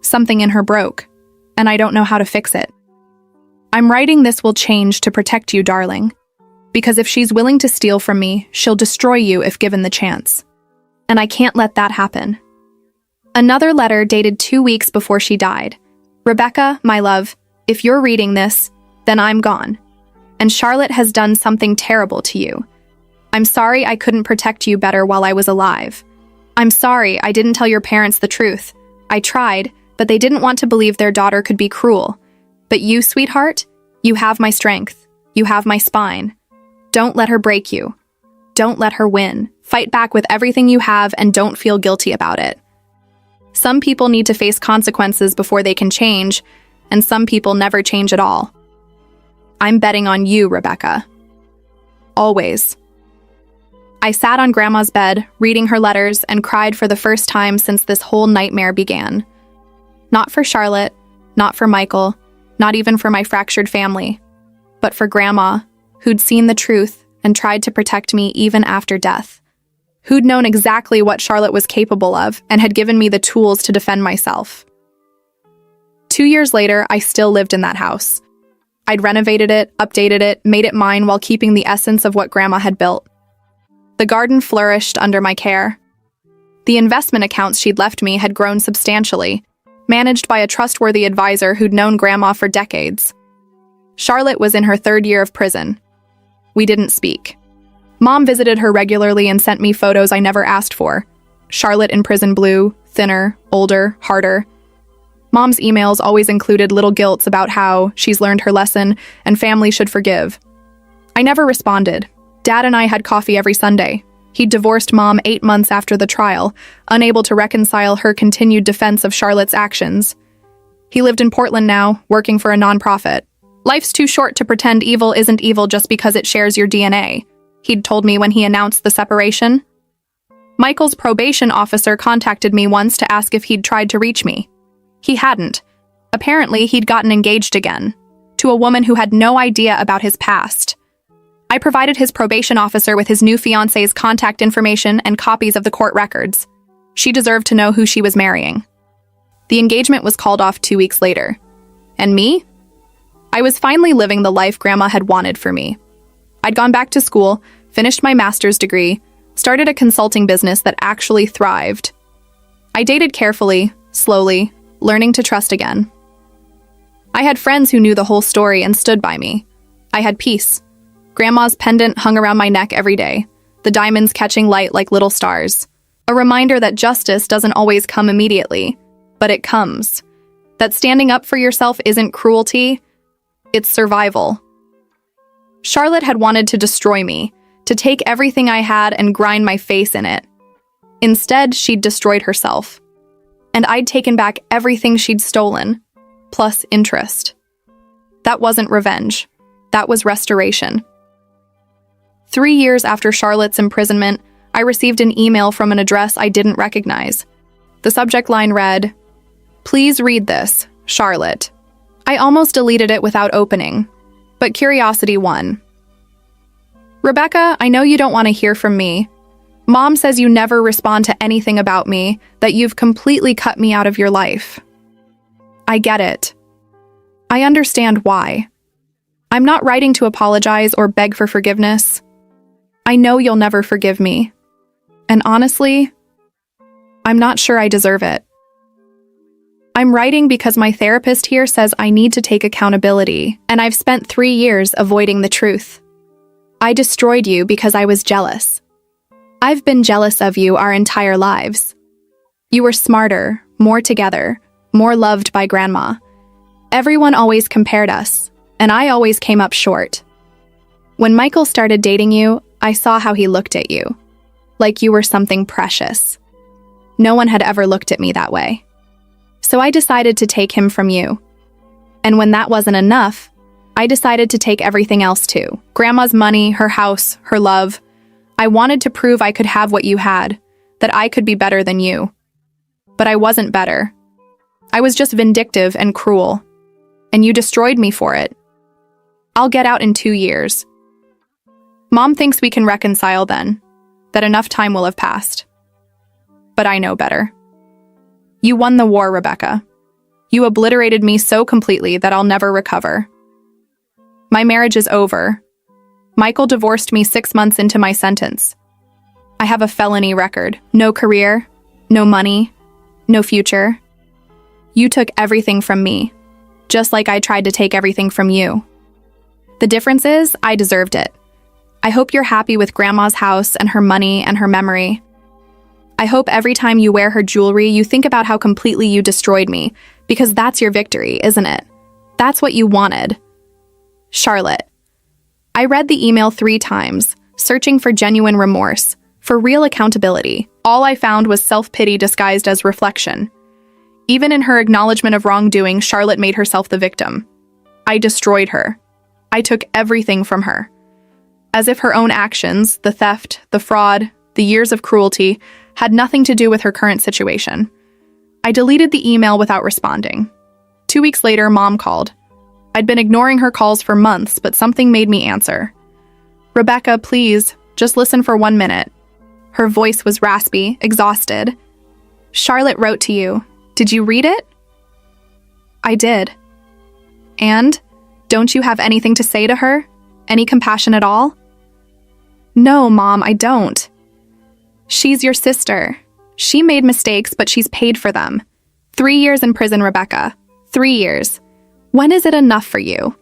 [SPEAKER 1] Something in her broke, and I don't know how to fix it. I'm writing this will change to protect you, darling, because if she's willing to steal from me, she'll destroy you if given the chance. And I can't let that happen. Another letter dated 2 weeks before she died. Rebecca, my love, if you're reading this, then I'm gone. and Charlotte has done something terrible to you. I'm sorry I couldn't protect you better while I was alive. I'm sorry I didn't tell your parents the truth. I tried, but they didn't want to believe their daughter could be cruel. But you, sweetheart, you have my strength. You have my spine. Don't let her break you. Don't let her win. Fight back with everything you have and don't feel guilty about it. Some people need to face consequences before they can change, and some people never change at all. I'm betting on you, Rebecca. Always. I sat on Grandma's bed, reading her letters, and cried for the first time since this whole nightmare began. Not for Charlotte, not for Michael, not even for my fractured family, but for Grandma, who'd seen the truth and tried to protect me even after death. Who'd known exactly what Charlotte was capable of and had given me the tools to defend myself. 2 years later, I still lived in that house. I'd renovated it, updated it, made it mine while keeping the essence of what Grandma had built. The garden flourished under my care. The investment accounts she'd left me had grown substantially, managed by a trustworthy advisor who'd known Grandma for decades. Charlotte was in her 3rd year of prison. We didn't speak. Mom visited her regularly and sent me photos I never asked for. Charlotte in prison blue, thinner, older, harder. Mom's emails always included little guilts about how she's learned her lesson and family should forgive. I never responded. Dad and I had coffee every Sunday. He'd divorced Mom 8 months after the trial, unable to reconcile her continued defense of Charlotte's actions. He lived in Portland now, working for a nonprofit. Life's too short to pretend evil isn't evil just because it shares your DNA, he'd told me when he announced the separation. Michael's probation officer contacted me once to ask if he'd tried to reach me. He hadn't. Apparently, he'd gotten engaged again, to a woman who had no idea about his past. I provided his probation officer with his new fiancé's contact information and copies of the court records. She deserved to know who she was marrying. The engagement was called off 2 weeks later. And me? I was finally living the life Grandma had wanted for me. I'd gone back to school, finished my master's degree, started a consulting business that actually thrived. I dated carefully, slowly, learning to trust again. I had friends who knew the whole story and stood by me. I had peace. Grandma's pendant hung around my neck every day, the diamonds catching light like little stars. A reminder that justice doesn't always come immediately, but it comes. That standing up for yourself isn't cruelty, it's survival. Charlotte had wanted to destroy me, to take everything I had and grind my face in it. Instead, she'd destroyed herself. And I'd taken back everything she'd stolen, plus interest. That wasn't revenge. That was restoration. 3 years after Charlotte's imprisonment, I received an email from an address I didn't recognize. The subject line read, "Please read this, Charlotte." I almost deleted it without opening, but curiosity won. "Rebecca, I know you don't want to hear from me. Mom says you never respond to anything about me, that you've completely cut me out of your life. I get it. I understand why. I'm not writing to apologize or beg for forgiveness. I know you'll never forgive me. And honestly, I'm not sure I deserve it. I'm writing because my therapist here says I need to take accountability, and I've spent 3 years avoiding the truth. I destroyed you because I was jealous. I've been jealous of you our entire lives. You were smarter, more together, more loved by Grandma. Everyone always compared us, and I always came up short. When Michael started dating you, I saw how he looked at you, like you were something precious. No one had ever looked at me that way. So I decided to take him from you. And when that wasn't enough, I decided to take everything else too. Grandma's money, her house, her love. I wanted to prove I could have what you had, that I could be better than you. But I wasn't better. I was just vindictive and cruel. And you destroyed me for it. I'll get out in 2 years. Mom thinks we can reconcile then, that enough time will have passed. But I know better. You won the war, Rebecca. You obliterated me so completely that I'll never recover. My marriage is over. Michael divorced me 6 months into my sentence. I have a felony record. No career, no money, no future. You took everything from me, just like I tried to take everything from you. The difference is, I deserved it. I hope you're happy with Grandma's house and her money and her memory. I hope every time you wear her jewelry, you think about how completely you destroyed me, because that's your victory, isn't it? That's what you wanted. Charlotte. I read the email 3 times, searching for genuine remorse, for real accountability. All I found was self-pity disguised as reflection. Even in her acknowledgement of wrongdoing, Charlotte made herself the victim. I destroyed her. I took everything from her. As if her own actions, the theft, the fraud, the years of cruelty, had nothing to do with her current situation. I deleted the email without responding. 2 weeks later, Mom called. I'd been ignoring her calls for months, but something made me answer. Rebecca, please, just listen for 1 minute. Her voice was raspy, exhausted. Charlotte wrote to you. Did you read it? I did. And? Don't you have anything to say to her? Any compassion at all? No, Mom, I don't. She's your sister. She made mistakes, but she's paid for them. 3 years in prison, Rebecca. 3 years. When is it enough for you?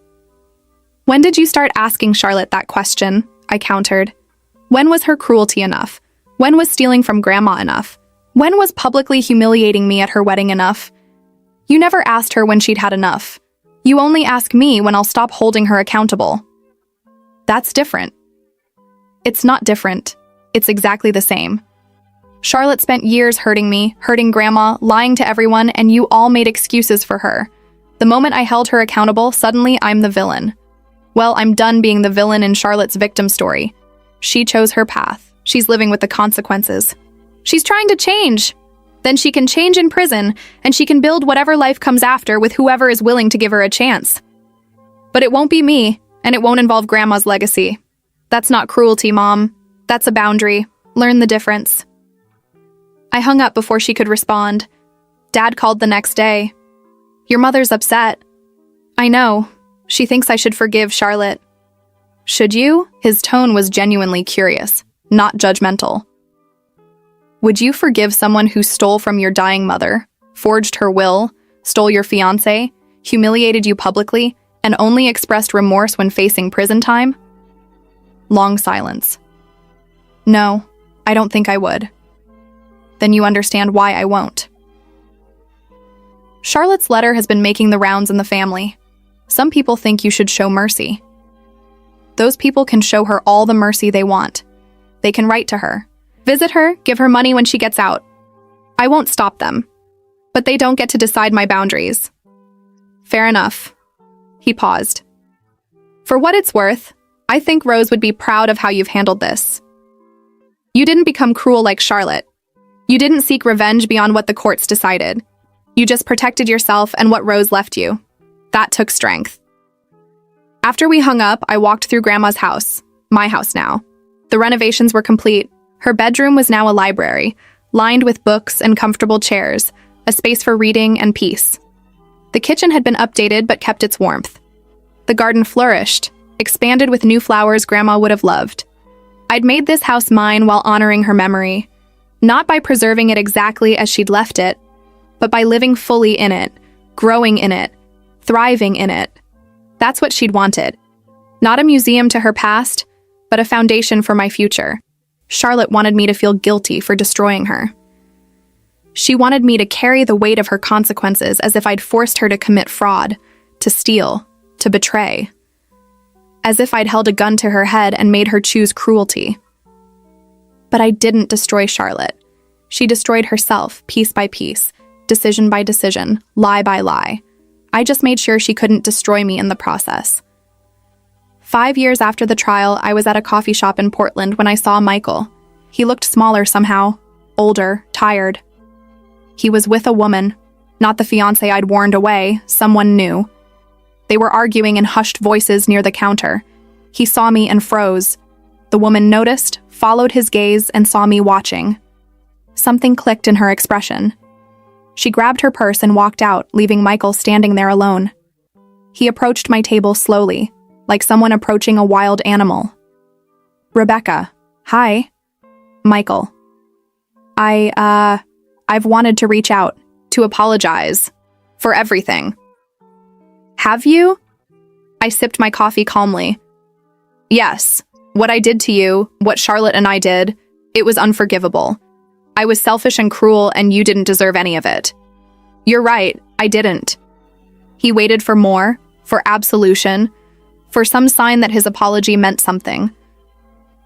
[SPEAKER 1] When did you start asking Charlotte that question? I countered. When was her cruelty enough? When was stealing from Grandma enough? When was publicly humiliating me at her wedding enough? You never asked her when she'd had enough. You only ask me when I'll stop holding her accountable. That's different. It's not different. It's exactly the same. Charlotte spent years hurting me, hurting Grandma, lying to everyone, and you all made excuses for her. The moment I held her accountable, suddenly I'm the villain. Well, I'm done being the villain in Charlotte's victim story. She chose her path. She's living with the consequences. She's trying to change. Then she can change in prison, and she can build whatever life comes after with whoever is willing to give her a chance. But it won't be me, and it won't involve Grandma's legacy. That's not cruelty, Mom. That's a boundary. Learn the difference. I hung up before she could respond. Dad called the next day. Your mother's upset. I know. She thinks I should forgive Charlotte. Should you? His tone was genuinely curious, not judgmental. Would you forgive someone who stole from your dying mother, forged her will, stole your fiancé, humiliated you publicly, and only expressed remorse when facing prison time? Long silence. No, I don't think I would. Then you understand why I won't. Charlotte's letter has been making the rounds in the family. Some people think you should show mercy. Those people can show her all the mercy they want. They can write to her, visit her, give her money when she gets out. I won't stop them. But they don't get to decide my boundaries. Fair enough. He paused. For what it's worth, I think Rose would be proud of how you've handled this. You didn't become cruel like Charlotte. You didn't seek revenge beyond what the courts decided. You just protected yourself and what Rose left you. That took strength. After we hung up, I walked through Grandma's house, my house now. The renovations were complete. Her bedroom was now a library, lined with books and comfortable chairs, a space for reading and peace. The kitchen had been updated but kept its warmth. The garden flourished, expanded with new flowers Grandma would have loved. I'd made this house mine while honoring her memory, not by preserving it exactly as she'd left it, but by living fully in it, growing in it, thriving in it. That's what she'd wanted. Not a museum to her past, but a foundation for my future. Charlotte wanted me to feel guilty for destroying her. She wanted me to carry the weight of her consequences as if I'd forced her to commit fraud, to steal, to betray. As if I'd held a gun to her head and made her choose cruelty. But I didn't destroy Charlotte. She destroyed herself, piece by piece, decision by decision, lie by lie. I just made sure she couldn't destroy me in the process. 5 years after the trial, I was at a coffee shop in Portland when I saw Michael. He looked smaller somehow, older, tired. He was with a woman, not the fiancé I'd warned away, someone new. They were arguing in hushed voices near the counter. He saw me and froze. The woman noticed, followed his gaze, and saw me watching. Something clicked in her expression. She grabbed her purse and walked out, leaving Michael standing there alone. He approached my table slowly, like someone approaching a wild animal. Rebecca, hi. Michael. I've wanted to reach out, to apologize. For everything. Have you? I sipped my coffee calmly. Yes, what I did to you, what Charlotte and I did, it was unforgivable. I was selfish and cruel, and you didn't deserve any of it. You're right, I didn't. He waited for more, for absolution, for some sign that his apology meant something.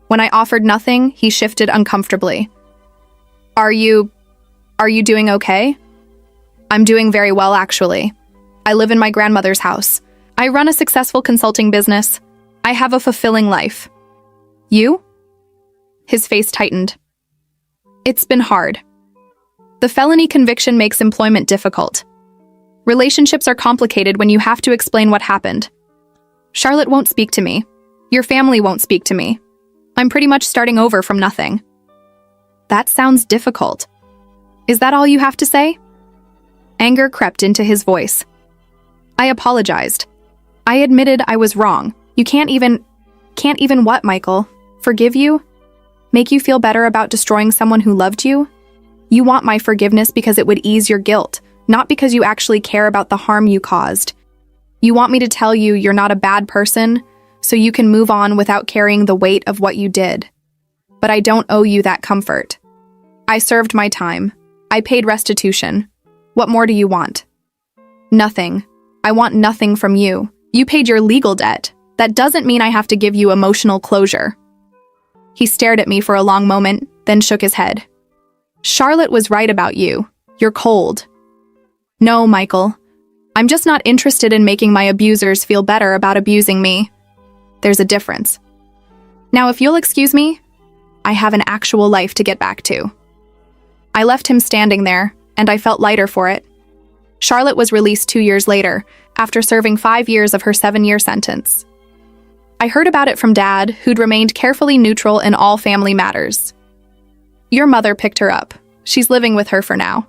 [SPEAKER 1] When I offered nothing, he shifted uncomfortably. Are you doing okay? I'm doing very well, actually. I live in my grandmother's house. I run a successful consulting business. I have a fulfilling life. You? His face tightened. It's been hard. The felony conviction makes employment difficult. Relationships are complicated when you have to explain what happened. Charlotte won't speak to me. Your family won't speak to me. I'm pretty much starting over from nothing. That sounds difficult. Is that all you have to say? Anger crept into his voice. I apologized. I admitted I was wrong. You can't even what, Michael? Forgive you? Make you feel better about destroying someone who loved you? You want my forgiveness because it would ease your guilt, not because you actually care about the harm you caused. You want me to tell you you're not a bad person, so you can move on without carrying the weight of what you did. But I don't owe you that comfort. I served my time. I paid restitution. What more do you want? Nothing. I want nothing from you. You paid your legal debt. That doesn't mean I have to give you emotional closure. He stared at me for a long moment, then shook his head. Charlotte was right about you. You're cold. No, Michael. I'm just not interested in making my abusers feel better about abusing me. There's a difference. Now, if you'll excuse me, I have an actual life to get back to. I left him standing there, and I felt lighter for it. Charlotte was released 2 years later, after serving 5 years of her 7-year sentence. I heard about it from Dad, who'd remained carefully neutral in all family matters. Your mother picked her up. She's living with her for now.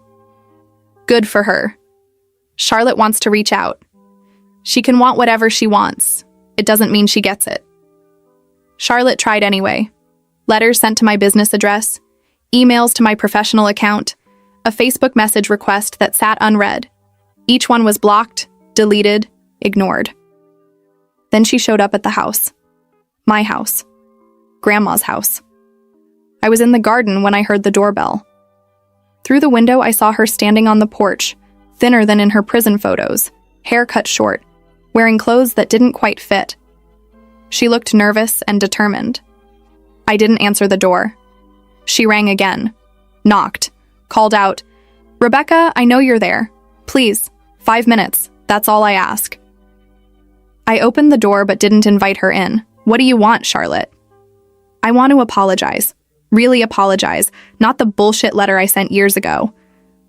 [SPEAKER 1] Good for her. Charlotte wants to reach out. She can want whatever she wants. It doesn't mean she gets it. Charlotte tried anyway. Letters sent to my business address, emails to my professional account, a Facebook message request that sat unread. Each one was blocked, deleted, ignored. Then she showed up at the house. My house. Grandma's house. I was in the garden when I heard the doorbell. Through the window, I saw her standing on the porch, thinner than in her prison photos, hair cut short, wearing clothes that didn't quite fit. She looked nervous and determined. I didn't answer the door. She rang again, knocked, called out, "Rebecca, I know you're there. Please, 5 minutes. That's all I ask." I opened the door but didn't invite her in. What do you want, Charlotte? I want to apologize. Really apologize, not the bullshit letter I sent years ago.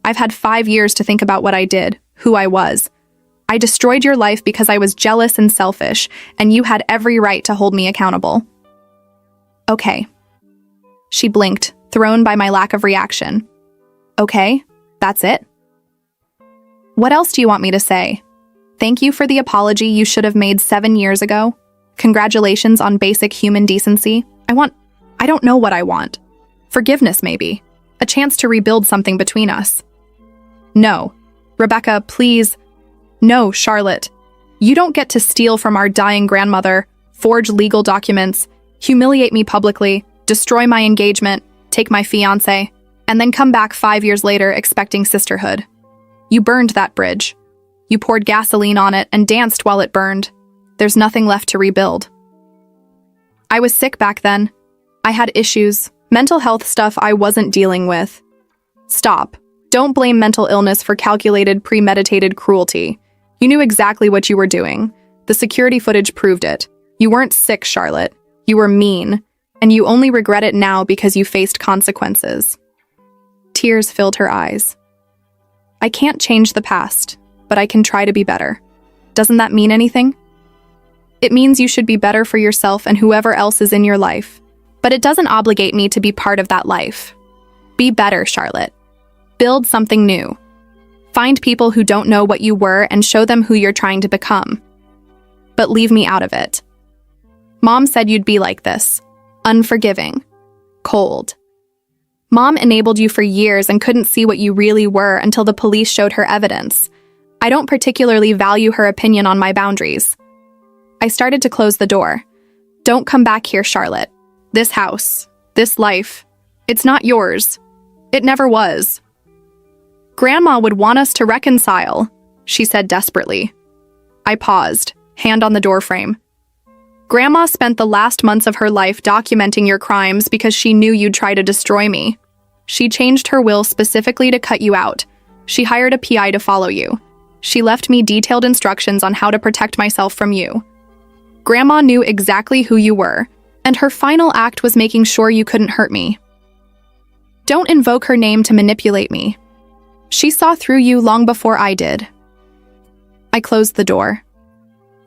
[SPEAKER 1] I've had 5 years to think about what I did, who I was. I destroyed your life because I was jealous and selfish, and you had every right to hold me accountable. Okay. She blinked, thrown by my lack of reaction. Okay, that's it? What else do you want me to say? Thank you for the apology you should have made 7 years ago. Congratulations on basic human decency. I don't know what I want. Forgiveness, maybe. A chance to rebuild something between us. No. Rebecca, please. No, Charlotte. You don't get to steal from our dying grandmother, forge legal documents, humiliate me publicly, destroy my engagement, take my fiancé, and then come back 5 years later expecting sisterhood. You burned that bridge. You poured gasoline on it and danced while it burned. There's nothing left to rebuild. I was sick back then. I had issues, mental health stuff I wasn't dealing with. Stop. Don't blame mental illness for calculated, premeditated cruelty. You knew exactly what you were doing. The security footage proved it. You weren't sick, Charlotte. You were mean, and you only regret it now because you faced consequences. Tears filled her eyes. I can't change the past, but I can try to be better. Doesn't that mean anything? It means you should be better for yourself and whoever else is in your life. But it doesn't obligate me to be part of that life. Be better, Charlotte. Build something new. Find people who don't know what you were and show them who you're trying to become. But leave me out of it. Mom said you'd be like this. Unforgiving. Cold. Mom enabled you for years and couldn't see what you really were until the police showed her evidence. I don't particularly value her opinion on my boundaries. I started to close the door. Don't come back here, Charlotte. This house, this life, it's not yours. It never was. Grandma would want us to reconcile, she said desperately. I paused, hand on the doorframe. Grandma spent the last months of her life documenting your crimes because she knew you'd try to destroy me. She changed her will specifically to cut you out. She hired a PI to follow you. She left me detailed instructions on how to protect myself from you. Grandma knew exactly who you were, and her final act was making sure you couldn't hurt me. Don't invoke her name to manipulate me. She saw through you long before I did. I closed the door.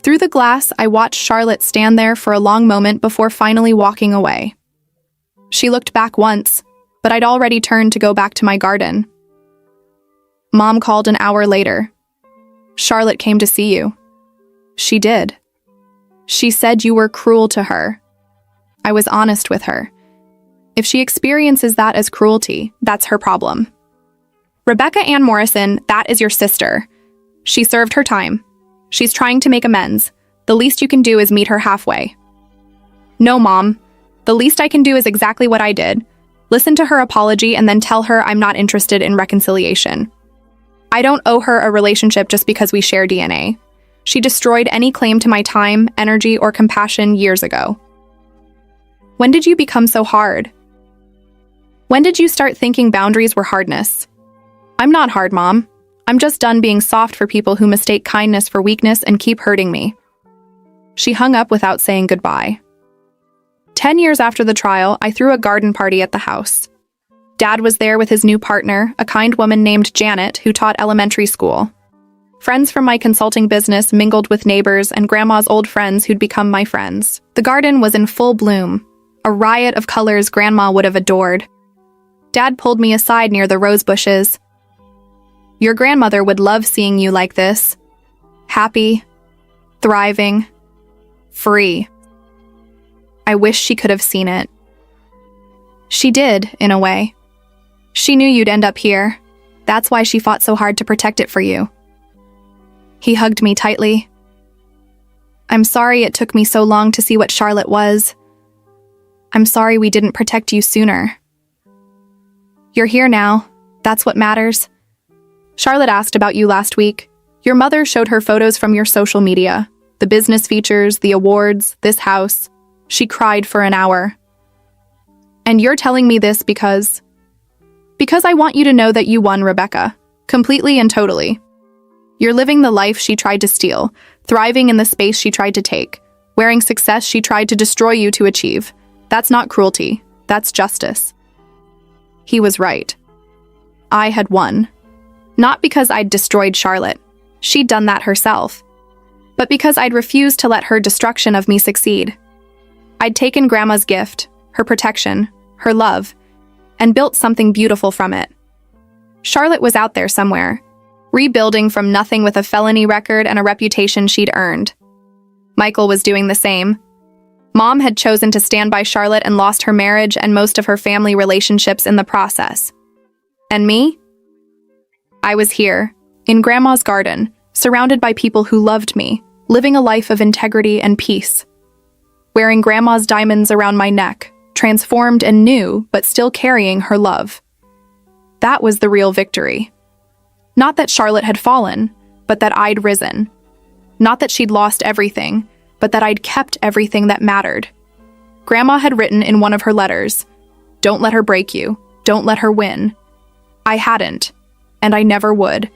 [SPEAKER 1] Through the glass, I watched Charlotte stand there for a long moment before finally walking away. She looked back once, but I'd already turned to go back to my garden. Mom called an hour later. Charlotte came to see you. She did. She said you were cruel to her. I was honest with her. If she experiences that as cruelty, that's her problem. Rebecca Ann Morrison, that is your sister. She served her time. She's trying to make amends. The least you can do is meet her halfway. No, Mom. The least I can do is exactly what I did. Listen to her apology and then tell her I'm not interested in reconciliation. I don't owe her a relationship just because we share DNA. She destroyed any claim to my time, energy, or compassion years ago. When did you become so hard? When did you start thinking boundaries were hardness? I'm not hard, Mom. I'm just done being soft for people who mistake kindness for weakness and keep hurting me. She hung up without saying goodbye. 10 years after the trial, I threw a garden party at the house. Dad was there with his new partner, a kind woman named Janet who taught elementary school. Friends from my consulting business mingled with neighbors and Grandma's old friends who'd become my friends. The garden was in full bloom, a riot of colors Grandma would have adored. Dad pulled me aside near the rose bushes. Your grandmother would love seeing you like this. Happy, thriving, free. I wish she could have seen it. She did, in a way. She knew you'd end up here. That's why she fought so hard to protect it for you. He hugged me tightly. I'm sorry it took me so long to see what Charlotte was. I'm sorry we didn't protect you sooner. You're here now. That's what matters. Charlotte asked about you last week. Your mother showed her photos from your social media, the business features, the awards, this house. She cried for an hour. And you're telling me this because I want you to know that you won, Rebecca. Completely and totally. You're living the life she tried to steal, thriving in the space she tried to take, wearing success she tried to destroy you to achieve. That's not cruelty. That's justice. He was right. I had won. Not because I'd destroyed Charlotte. She'd done that herself. But because I'd refused to let her destruction of me succeed. I'd taken Grandma's gift, her protection, her love, and built something beautiful from it. Charlotte was out there somewhere, rebuilding from nothing with a felony record and a reputation she'd earned. Michael was doing the same. Mom had chosen to stand by Charlotte and lost her marriage and most of her family relationships in the process. And me? I was here, in Grandma's garden, surrounded by people who loved me, living a life of integrity and peace. Wearing Grandma's diamonds around my neck, transformed and new, but still carrying her love. That was the real victory. Not that Charlotte had fallen, but that I'd risen. Not that she'd lost everything, but that I'd kept everything that mattered. Grandma had written in one of her letters, "Don't let her break you. Don't let her win." I hadn't, and I never would.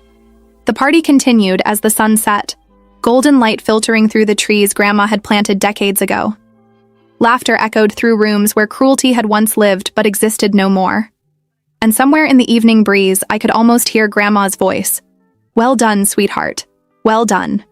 [SPEAKER 1] The party continued as the sun set, golden light filtering through the trees Grandma had planted decades ago. Laughter echoed through rooms where cruelty had once lived but existed no more. And somewhere in the evening breeze, I could almost hear Grandma's voice. "Well done, sweetheart. Well done."